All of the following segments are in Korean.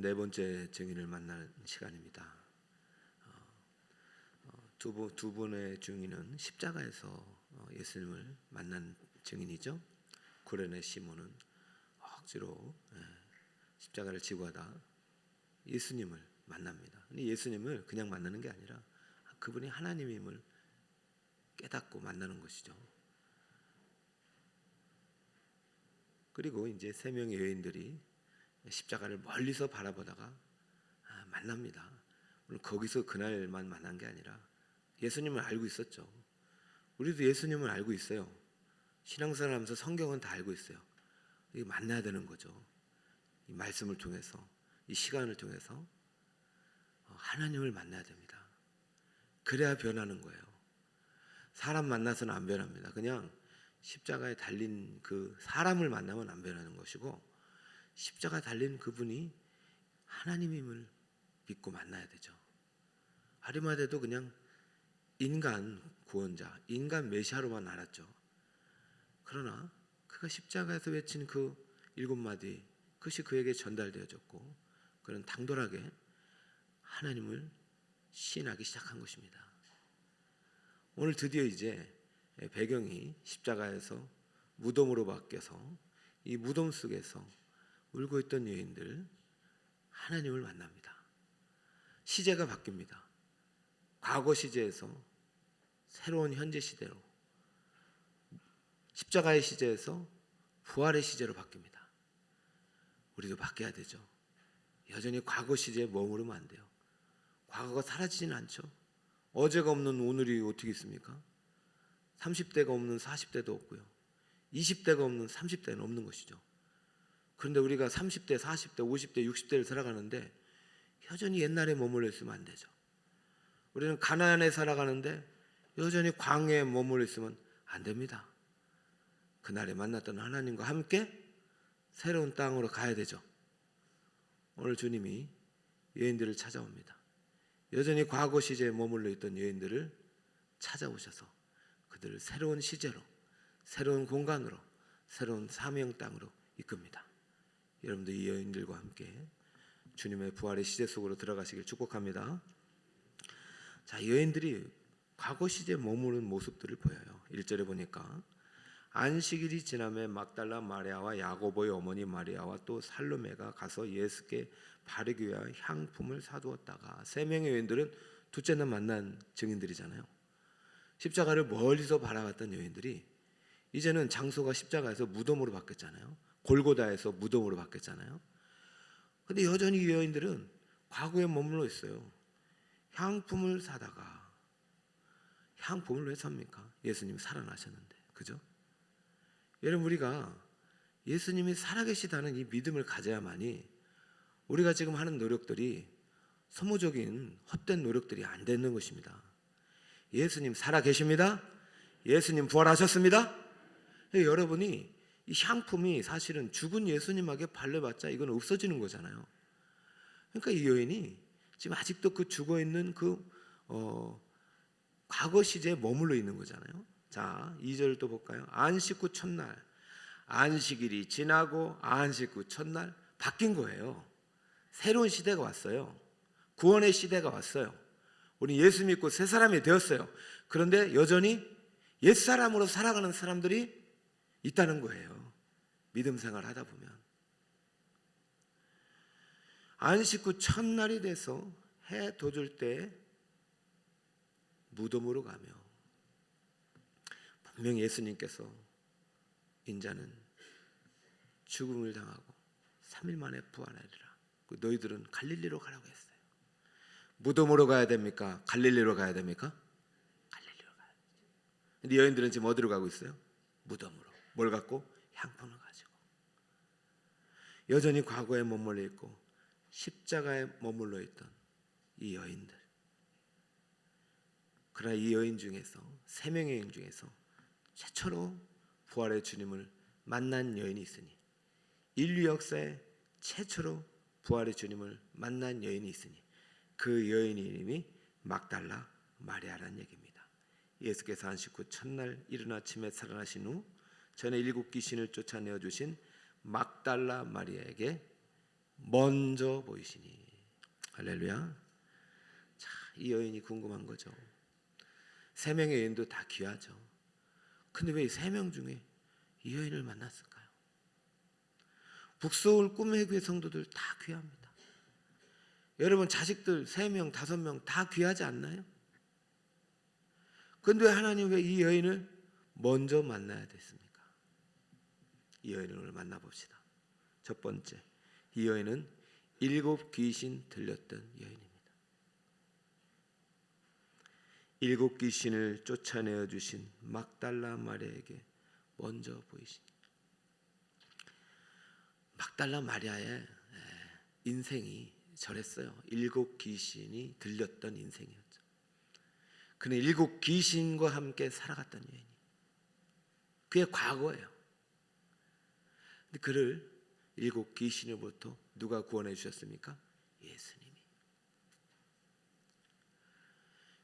네 번째 증인을 만나는 시간입니다. 두 분의 증인은 십자가에서 예수님을 만난 증인이죠. 구레네 시몬은 억지로 십자가를 지고 가다 예수님을 만납니다. 근데 예수님을 그냥 만나는 게 아니라 그분이 하나님임을 깨닫고 만나는 것이죠. 그리고 이제 세 명의 여인들이 십자가를 멀리서 바라보다가 만납니다. 물론 거기서 그날만 만난 게 아니라 예수님을 알고 있었죠. 우리도 예수님을 알고 있어요. 신앙생활 하면서 성경은 다 알고 있어요. 이게 만나야 되는 거죠. 이 말씀을 통해서, 이 시간을 통해서 하나님을 만나야 됩니다. 그래야 변하는 거예요. 사람 만나서는 안 변합니다. 그냥 십자가에 달린 그 사람을 만나면 안 변하는 것이고, 십자가에 달린 그분이 하나님임을 믿고 만나야 되죠. 아리마대도 그냥 인간 구원자, 인간 메시아로만 알았죠. 그러나 그가 십자가에서 외친 그 7마디, 그것이 그에게 전달되어졌고, 그는 당돌하게 하나님을 시인하기 시작한 것입니다. 오늘 드디어 이제 배경이 십자가에서 무덤으로 바뀌어서 이 무덤 속에서 울고 있던 여인들, 하나님을 만납니다. 시제가 바뀝니다. 과거 시제에서 새로운 현재 시대로, 십자가의 시제에서 부활의 시제로 바뀝니다. 우리도 바뀌어야 되죠. 여전히 과거 시제에 머무르면 안 돼요. 과거가 사라지지는 않죠. 어제가 없는 오늘이 어떻게 있습니까? 30대가 없는 40대도 없고요. 20대가 없는 30대는 없는 것이죠. 그런데 우리가 30대, 40대, 50대, 60대를 살아가는데 여전히 옛날에 머물러 있으면 안 되죠. 우리는 가나안에 살아가는데 여전히 광야에 머물러 있으면 안 됩니다. 그날에 만났던 하나님과 함께 새로운 땅으로 가야 되죠. 오늘 주님이 여인들을 찾아옵니다. 여전히 과거 시제에 머물러 있던 여인들을 찾아오셔서 그들을 새로운 시제로, 새로운 공간으로, 새로운 사명 땅으로 이끕니다. 여러분들 이 여인들과 함께 주님의 부활의 시제 속으로 들어가시길 축복합니다. 자, 여인들이 과거 시제에 머무는 모습들을 보여요. 1절에 보니까 안식일이 지남에 막달라 마리아와 야고보의 어머니 마리아와 또 살로메가 가서 예수께 바르기 위하여 향품을 사두었다가, 세 명의 여인들은 둘째 날 만난 증인들이잖아요. 십자가를 멀리서 바라봤던 여인들이 이제는 장소가 십자가에서 무덤으로 바뀌었잖아요. 골고다에서 무덤으로 바뀌었잖아요. 근데 여전히 이 여인들은 과거에 머물러 있어요. 향품을 사다가, 향품을 왜 삽니까? 예수님이 살아나셨는데, 그죠? 여러분, 우리가 예수님이 살아계시다는 이 믿음을 가져야만이 우리가 지금 하는 노력들이 소모적인 헛된 노력들이 안 되는 것입니다. 예수님 살아계십니다. 예수님 부활하셨습니다. 여러분이 이 향품이 사실은 죽은 예수님에게 발려봤자 이건 없어지는 거잖아요. 그러니까 이 여인이 지금 아직도 그 죽어있는 그 과거 시제에 머물러 있는 거잖아요. 자, 2절 또 볼까요? 안식 후 첫날, 안식일이 지나고 안식 후 첫날 바뀐 거예요. 새로운 시대가 왔어요. 구원의 시대가 왔어요. 우리 예수 믿고 새 사람이 되었어요. 그런데 여전히 옛사람으로 살아가는 사람들이 있다는 거예요. 믿음 생활 하다 보면. 안식 후 첫날이 돼서 해 돋을 때 무덤으로 가며, 분명히 예수님께서 인자는 죽음을 당하고 3일 만에 부활하리라. 너희들은 갈릴리로 가라고 했어요. 무덤으로 가야 됩니까? 갈릴리로 가야 됩니까? 갈릴리로 가야 돼요. 근데 여인들은 지금 어디로 가고 있어요? 무덤으로. 뭘 갖고? 향품을 가지고. 여전히 과거에 머물러 있고 십자가에 머물러 있던 이 여인들. 그러나 이 여인 중에서, 세 명의 여인 중에서 최초로 부활의 주님을 만난 여인이 있으니, 인류 역사에 최초로 부활의 주님을 만난 여인이 있으니 그 여인의 이름이 막달라 마리아라는 얘기입니다. 예수께서 안식 후 첫날 이른 아침에 살아나신 후 전에 7 귀신을 쫓아내어 주신 막달라 마리아에게 먼저 보이시니. 할렐루야. 자, 이 여인이 궁금한 거죠. 세 명의 여인도 다 귀하죠. 근데 왜 세 명 중에 이 여인을 만났을까요? 북서울 꿈의 교회 성도들 다 귀합니다. 여러분 자식들 3명, 5명 다 귀하지 않나요? 근데 하나님 왜 이 여인을 먼저 만나야 됐습니까? 이 여인을 오늘 만나봅시다. 첫 번째, 이 여인은 7 귀신 들렸던 여인입니다. 7 귀신을 쫓아내어 주신 막달라 마리아에게 먼저 보이신. 막달라 마리아의 인생이 저랬어요. 7 귀신이 들렸던 인생이었죠. 그는 7 귀신과 함께 살아갔던 여인이. 그의 과거예요. 근데 그를 7 귀신으로부터 누가 구원해 주셨습니까? 예수님이.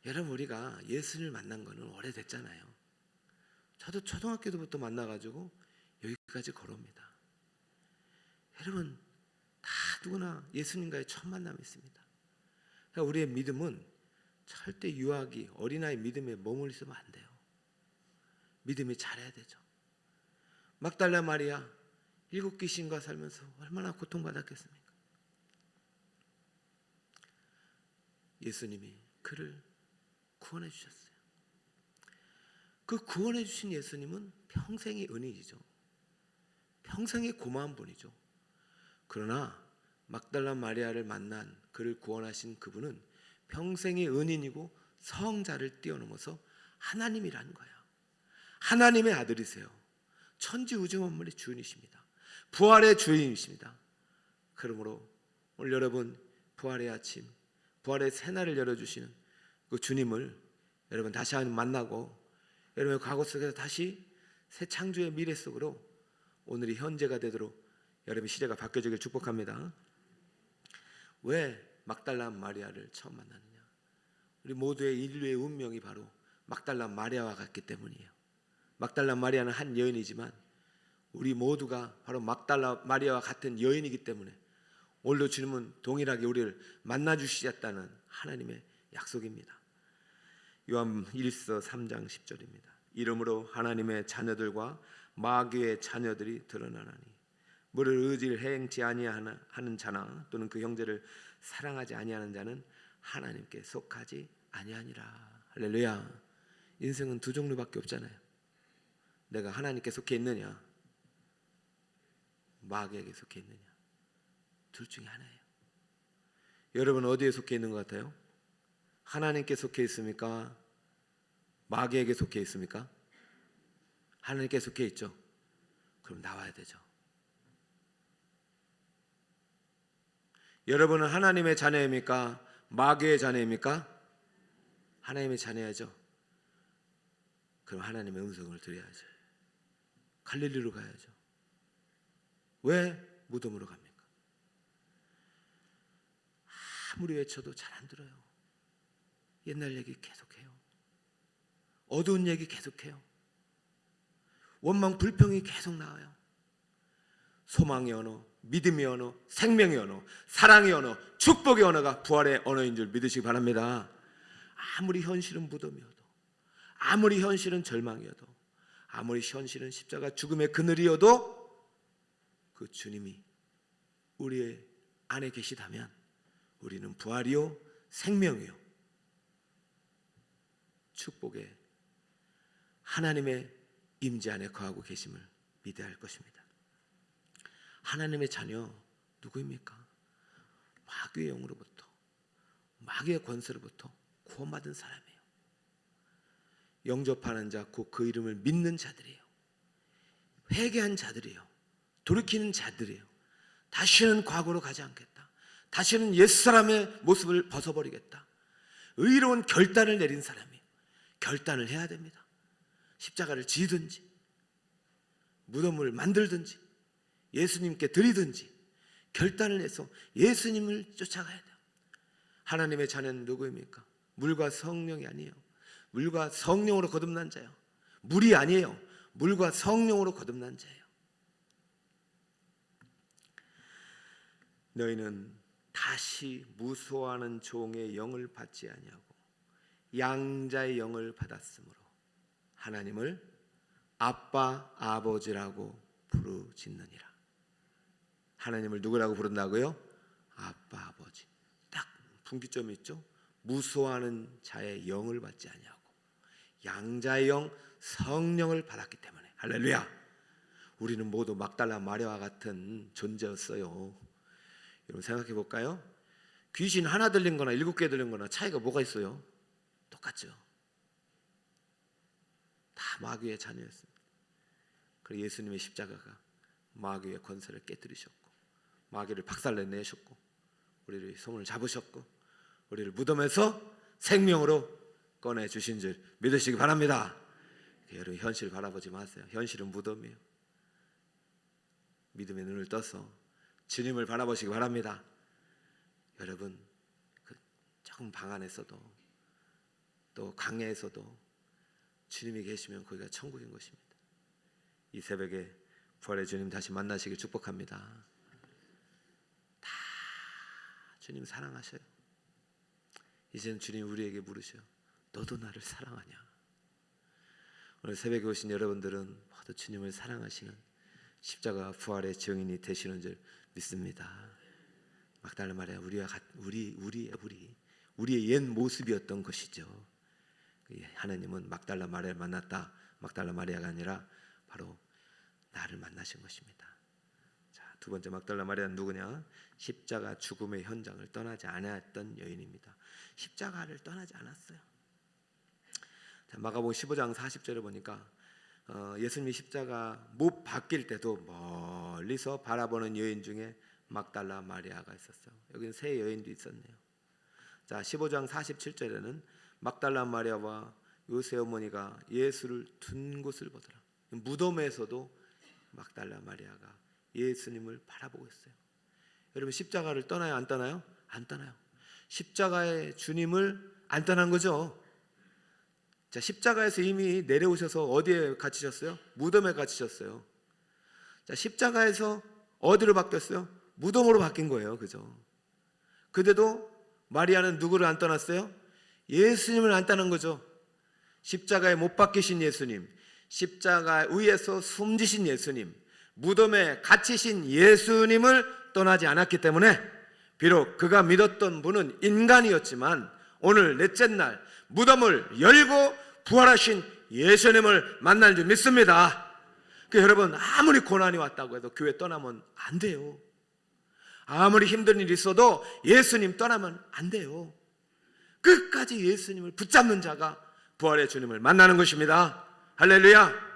여러분 우리가 예수님을 만난 거는 오래됐잖아요. 저도 초등학교 때부터 만나가지고 여기까지 걸어옵니다. 여러분 다 누구나 예수님과의 첫 만남이 있습니다. 그러니까 우리의 믿음은 절대 유아기 어린아이 믿음에 머물러 있으면 안 돼요. 믿음이 잘해야 되죠. 막달라 마리아 7 귀신과 살면서 얼마나 고통받았겠습니까? 예수님이 그를 구원해 주셨어요. 그 구원해 주신 예수님은 평생의 은인이죠. 평생의 고마운 분이죠. 그러나 막달라 마리아를 만난 그를 구원하신 그분은 평생의 은인이고 성자를 뛰어넘어서 하나님이라는 거예요. 하나님의 아들이세요. 천지우주 만물의 주인이십니다. 부활의 주인이십니다. 그러므로 오늘 여러분 부활의 아침, 부활의 새날을 열어주시는 그 주님을 여러분 다시 한번 만나고 여러분의 과거 속에서 다시 새 창조의 미래 속으로 오늘이 현재가 되도록 여러분의 시대가 바뀌어지길 축복합니다. 왜 막달라 마리아를 처음 만나느냐? 우리 모두의 인류의 운명이 바로 막달라 마리아와 같기 때문이에요. 막달라 마리아는 한 여인이지만 우리 모두가 바로 막달라 마리아와 같은 여인이기 때문에 오늘도 주님은 동일하게 우리를 만나주시겠다는 하나님의 약속입니다. 요한 1서 3장 10절입니다. 이러므로 하나님의 자녀들과 마귀의 자녀들이 드러나나니 물을 의지를 행치 아니하는 자나 또는 그 형제를 사랑하지 아니하는 자는 하나님께 속하지 아니하니라. 할렐루야. 인생은 두 종류밖에 없잖아요. 내가 하나님께 속해 있느냐 마귀에게 속해 있느냐. 둘 중에 하나예요. 여러분 어디에 속해 있는 것 같아요? 하나님께 속해 있습니까? 마귀에게 속해 있습니까? 하나님께 속해 있죠. 그럼 나와야 되죠. 여러분은 하나님의 자녀입니까? 마귀의 자녀입니까? 하나님의 자녀야죠. 그럼 하나님의 음성을 들어야죠. 갈릴리로 가야죠. 왜 무덤으로 갑니까? 아무리 외쳐도 잘 안 들어요. 옛날 얘기 계속해요. 어두운 얘기 계속해요. 원망 불평이 계속 나와요. 소망의 언어, 믿음의 언어, 생명의 언어, 사랑의 언어, 축복의 언어가 부활의 언어인 줄 믿으시기 바랍니다. 아무리 현실은 무덤이어도, 아무리 현실은 절망이어도, 아무리 현실은 십자가 죽음의 그늘이어도 그 주님이 우리의 안에 계시다면 우리는 부활이요 생명이요 축복의 하나님의 임재 안에 거하고 계심을 믿어야 할 것입니다. 하나님의 자녀 누구입니까? 마귀의 영으로부터, 마귀의 권세로부터 구원받은 사람이에요. 영접하는 자, 곧 그 이름을 믿는 자들이에요. 회개한 자들이에요. 돌이키는 자들이에요. 다시는 과거로 가지 않겠다. 다시는 옛사람의 모습을 벗어버리겠다. 의로운 결단을 내린 사람이에요. 결단을 해야 됩니다. 십자가를 지든지 무덤을 만들든지 예수님께 드리든지 결단을 해서 예수님을 쫓아가야 돼요. 하나님의 자녀는 누구입니까? 물과 성령이 아니에요. 물과 성령으로 거듭난 자예요. 물이 아니에요. 물과 성령으로 거듭난 자예요. 너희는 다시 무소하는 종의 영을 받지 아니하고 양자의 영을 받았으므로 하나님을 아빠 아버지라고 부르짖느니라. 하나님을 누구라고 부른다고요? 아빠 아버지. 딱 분기점이 있죠. 무소하는 자의 영을 받지 아니하고 양자의 영 성령을 받았기 때문에. 할렐루야. 우리는 모두 막달라 마리아와 같은 존재였어요. 여러분 생각해 볼까요? 귀신 하나 들린 거나 7개 들린 거나 차이가 뭐가 있어요? 똑같죠. 다 마귀의 자녀였습니다. 그리고 예수님의 십자가가 마귀의 권세를 깨뜨리셨고 마귀를 박살내셨고 우리를 손을 잡으셨고 우리를 무덤에서 생명으로 꺼내주신 줄 믿으시기 바랍니다. 여러분 현실을 바라보지 마세요. 현실은 무덤이에요. 믿음의 눈을 떠서 주님을 바라보시기 바랍니다. 여러분 그 조금 방 안에서도 또 강야에서도 주님이 계시면 거기가 천국인 것입니다. 이 새벽에 부활의 주님 다시 만나시길 축복합니다. 다 주님 사랑하셔요. 이제는 주님 우리에게 물으셔요. 너도 나를 사랑하냐? 오늘 새벽에 오신 여러분들은 모두 주님을 사랑하시는 십자가 부활의 증인이 되시는 줄 믿습니다. 막달라 마리아 우리의 옛 모습이었던 것이죠. 하나님은 막달라 마리아를 만났다. 막달라 마리아가 아니라 바로 나를 만나신 것입니다. 자, 두 번째 막달라 마리아는 누구냐? 십자가 죽음의 현장을 떠나지 않았던 여인입니다. 십자가를 떠나지 않았어요. 자, 마가복음 15장 40절에 보니까 예수님이 십자가 못 박힐 때도 멀리서 바라보는 여인 중에 막달라 마리아가 있었어요. 여기는 세 여인도 있었네요. 자, 15장 47절에는 막달라 마리아와 요새 어머니가 예수를 둔 곳을 보더라. 무덤에서도 막달라 마리아가 예수님을 바라보고 있어요. 여러분 십자가를 떠나요? 안 떠나요? 안 떠나요. 십자가의 주님을 안 떠난 거죠. 자, 십자가에서 이미 내려오셔서 어디에 갇히셨어요? 무덤에 갇히셨어요. 자, 십자가에서 어디로 바뀌었어요? 무덤으로 바뀐 거예요. 그죠? 그래도 마리아는 누구를 안 떠났어요? 예수님을 안 떠난 거죠. 십자가에 못 박히신 예수님, 십자가 위에서 숨지신 예수님, 무덤에 갇히신 예수님을 떠나지 않았기 때문에 비록 그가 믿었던 분은 인간이었지만 오늘 넷째 날 무덤을 열고 부활하신 예수님을 만날 줄 믿습니다. 여러분 아무리 고난이 왔다고 해도 교회 떠나면 안 돼요. 아무리 힘든 일이 있어도 예수님 떠나면 안 돼요. 끝까지 예수님을 붙잡는 자가 부활의 주님을 만나는 것입니다. 할렐루야.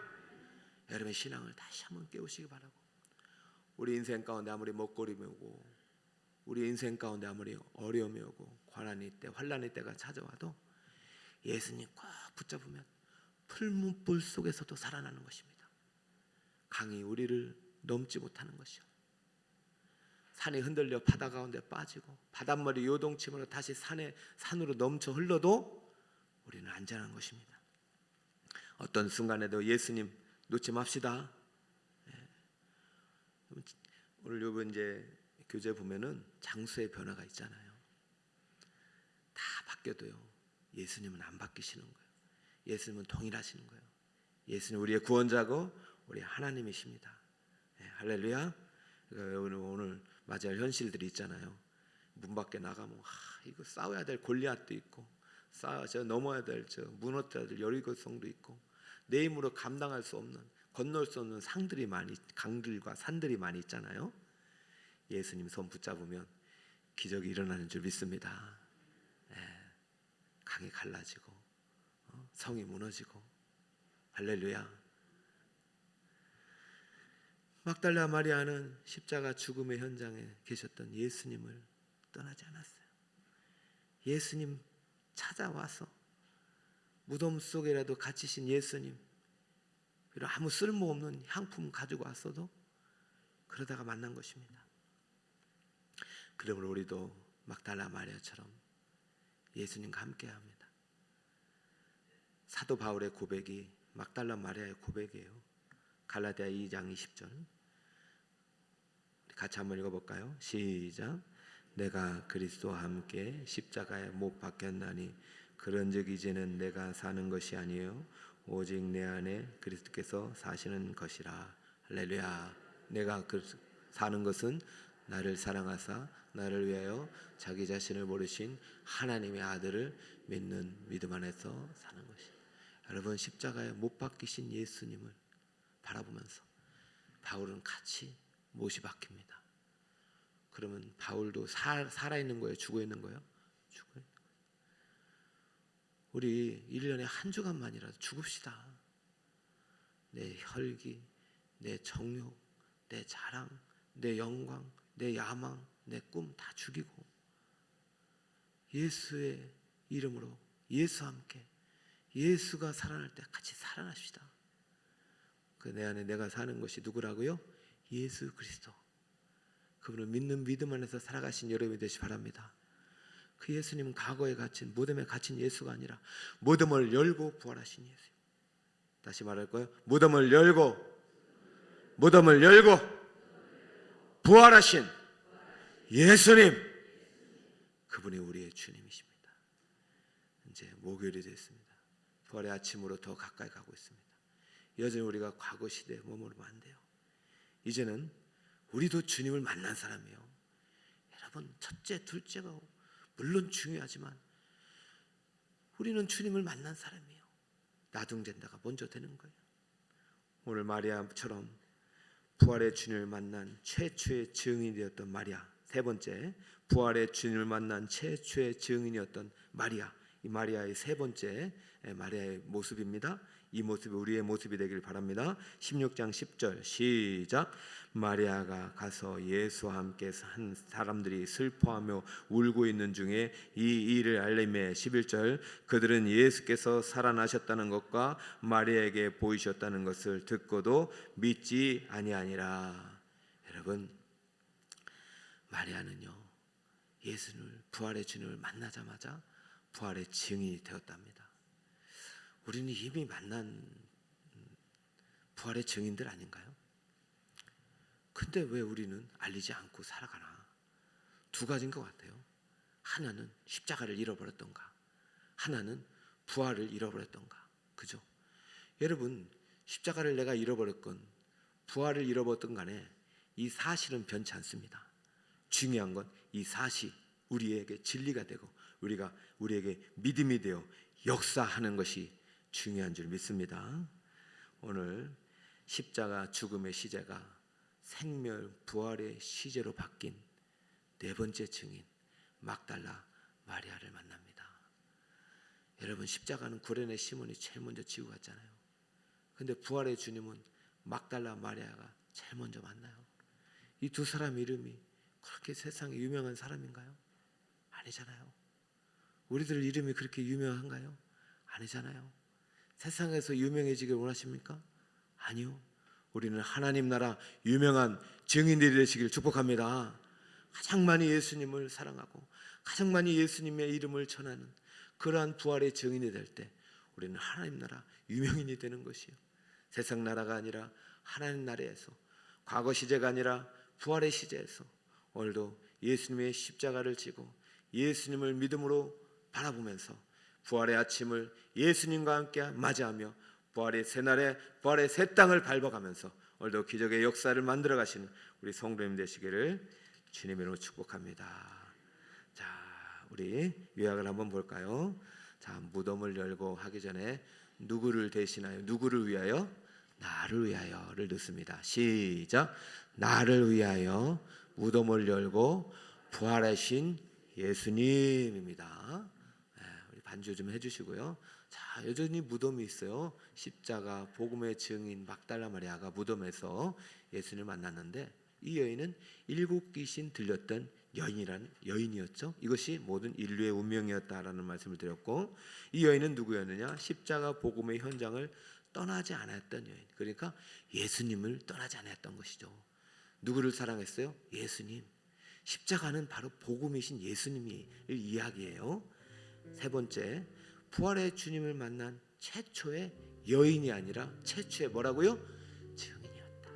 여러분의 신앙을 다시 한번 깨우시기 바라고, 우리 인생 가운데 아무리 먹거림이 오고 우리 인생 가운데 아무리 어려움이 오고 고난이 때 환난의 때가 찾아와도 예수님 꼭 붙잡으면 풀문불 속에서도 살아나는 것입니다. 강이 우리를 넘지 못하는 것이요, 산이 흔들려 바다 가운데 빠지고 바닷물이 요동치므로 다시 산으로 넘쳐 흘러도 우리는 안전한 것입니다. 어떤 순간에도 예수님 놓지 맙시다. 오늘 요번 이제 교재 보면은 장소의 변화가 있잖아요. 다 바뀌어도요 예수님은 안 바뀌시는 거예요. 예수님은 동일하시는 거예요. 예수님 우리의 구원자고 우리 하나님이십니다. 할렐루야. 오늘 맞이할 현실들이 있잖아요. 문 밖에 나가면 이거 싸워야 될 골리앗도 있고 저 넘어야 될 저 무너뜨려야 될 여리고성도 있고 내 힘으로 감당할 수 없는 건널 수 없는 상들이 많이 강들과 산들이 많이 있잖아요. 예수님 손 붙잡으면 기적이 일어나는 줄 믿습니다. 강이 갈라지고 성이 무너지고 할렐루야. 막달라 마리아는 십자가 죽음의 현장에 계셨던 예수님을 떠나지 않았어요. 예수님 찾아와서 무덤 속에라도 갇히신 예수님, 그리고 아무 쓸모없는 향품 가지고 왔어도 그러다가 만난 것입니다. 그러므로 우리도 막달라 마리아처럼 예수님과 함께해야 합니다. 사도 바울의 고백이 막달라 마리아의 고백이에요. 갈라디아 2장 20절 같이 한번 읽어볼까요? 시작. 내가 그리스도와 함께 십자가에 못 박혔나니 그런즉 이제는 내가 사는 것이 아니요 오직 내 안에 그리스도께서 사시는 것이라. 할렐루야. 내가 사는 것은 나를 사랑하사 나를 위하여 자기 자신을 모르신 하나님의 아들을 믿는 믿음 안에서 사는 것이. 여러분, 십자가에 못 박히신 예수님을 바라보면서 바울은 같이 못이 박힙니다. 그러면 바울도 살아있는 거예요? 죽어있는 거예요? 죽어있는 거예요. 우리 1년에 한 주간만이라도 죽읍시다. 내 혈기, 내 정욕, 내 자랑, 내 영광, 내 야망, 내 꿈 다 죽이고 예수의 이름으로 예수와 함께 예수가 살아날 때 같이 살아납시다. 그 내 안에 내가 사는 것이 누구라고요? 예수 그리스도. 그분을 믿는 믿음 안에서 살아가신 여러분이 되시 바랍니다. 그 예수님은 과거에 갇힌 무덤에 갇힌 예수가 아니라 무덤을 열고 부활하신 예수. 다시 말할 거예요. 무덤을 열고 부활하신 예수님, 그분이 우리의 주님이십니다. 이제 목요일이 됐습니다. 부활의 아침으로 더 가까이 가고 있습니다. 여전히 우리가 과거 시대에 머무르면 안 돼요. 이제는 우리도 주님을 만난 사람이에요. 여러분, 첫째, 둘째가 물론 중요하지만 우리는 주님을 만난 사람이에요. 나중된 자가 먼저 되는 거예요. 오늘 마리아처럼 부활의 주님을 만난 최초의 증인이 되었던 마리아. 세 번째, 부활의 주님을 만난 최초의 증인이었던 마리아. 이 마리아의 세 번째 마리아의 모습입니다. 이 모습이 우리의 모습이 되길 바랍니다. 16장 10절 시작. 마리아가 가서 예수와 함께 한 사람들이 슬퍼하며 울고 있는 중에 이 일을 알림해 11절 그들은 예수께서 살아나셨다는 것과 마리아에게 보이셨다는 것을 듣고도 믿지 아니하니라. 여러분, 마리아는요, 예수를 부활의 주님을 만나자마자 부활의 증인이 되었답니다. 우리는 이미 만난 부활의 증인들 아닌가요? 근데 왜 우리는 알리지 않고 살아가나? 두 가지인 것 같아요. 하나는 십자가를 잃어버렸던가, 하나는 부활을 잃어버렸던가. 그죠? 여러분, 십자가를 내가 잃어버렸건 부활을 잃어버렸던 간에 이 사실은 변치 않습니다. 중요한 건 이 사실이 우리에게 진리가 되고 우리에게 믿음이 되어 역사하는 것이 중요한 줄 믿습니다. 오늘 십자가 죽음의 시제가 생멸 부활의 시제로 바뀐 네 번째 증인 막달라 마리아를 만납니다. 여러분, 십자가는 구레네 시몬이 제일 먼저 지고 갔잖아요. 근데 부활의 주님은 막달라 마리아가 제일 먼저 만나요. 이 두 사람 이름이 그렇게 세상에 유명한 사람인가요? 아니잖아요. 우리들 이름이 그렇게 유명한가요? 아니잖아요. 세상에서 유명해지길 원하십니까? 아니요. 우리는 하나님 나라 유명한 증인들이 되시길 축복합니다. 가장 많이 예수님을 사랑하고 가장 많이 예수님의 이름을 전하는 그러한 부활의 증인이 될 때 우리는 하나님 나라 유명인이 되는 것이요, 세상 나라가 아니라 하나님 나라에서, 과거 시제가 아니라 부활의 시제에서 오늘도 예수님의 십자가를 지고 예수님을 믿음으로 바라보면서 부활의 아침을 예수님과 함께 맞이하며 부활의 새날에 부활의 새 땅을 밟아가면서 오늘도 기적의 역사를 만들어 가시는 우리 성도님 되시기를 주님으로 축복합니다. 자, 우리 요약을 한번 볼까요? 자, 무덤을 열고 하기 전에 누구를 대신하여, 누구를 위하여? 나를 위하여를 넣습니다. 시작. 나를 위하여 무덤을 열고 부활하신 예수님입니다. 우리 반주 좀 해주시고요. 자, 여전히 무덤이 있어요. 십자가 복음의 증인 막달라 마리아가 무덤에서 예수님을 만났는데 이 여인은 7 귀신 들렸던 여인이었죠. 이것이 모든 인류의 운명이었다라는 말씀을 드렸고, 이 여인은 누구였느냐? 십자가 복음의 현장을 떠나지 않았던 여인. 그러니까 예수님을 떠나지 않았던 것이죠. 누구를 사랑했어요? 예수님. 십자가는 바로 복음이신 예수님이 이야기해요. 세 번째, 부활의 주님을 만난 최초의 여인이 아니라 최초의 뭐라고요? 증인이었다.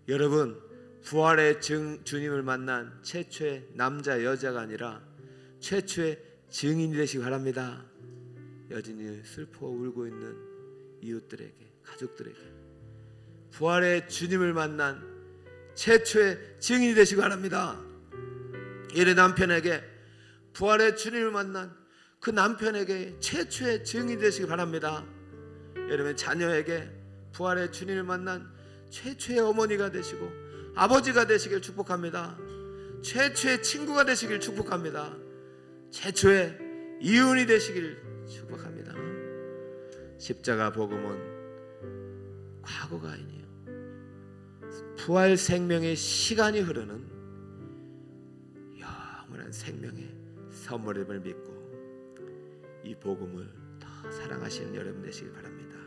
여러분, 부활의 주님을 만난 최초의 남자 여자가 아니라 최초의 증인이 되시기 바랍니다. 여전히 슬퍼 울고 있는 이웃들에게, 가족들에게 부활의 주님을 만난 최초의 증인이 되시기 바랍니다. 이래 남편에게 부활의 주님을 만난 그 남편에게 최초의 증인이 되시기 바랍니다. 여러분 자녀에게 부활의 주님을 만난 최초의 어머니가 되시고 아버지가 되시길 축복합니다. 최초의 친구가 되시길 축복합니다. 최초의 이웃이 되시길 축복합니다. 십자가 복음은 과거가 아니에요. 부활 생명의 시간이 흐르는 영원한 생명의 선물임을 믿고 이 복음을 더 사랑하시는 여러분 되시길 바랍니다.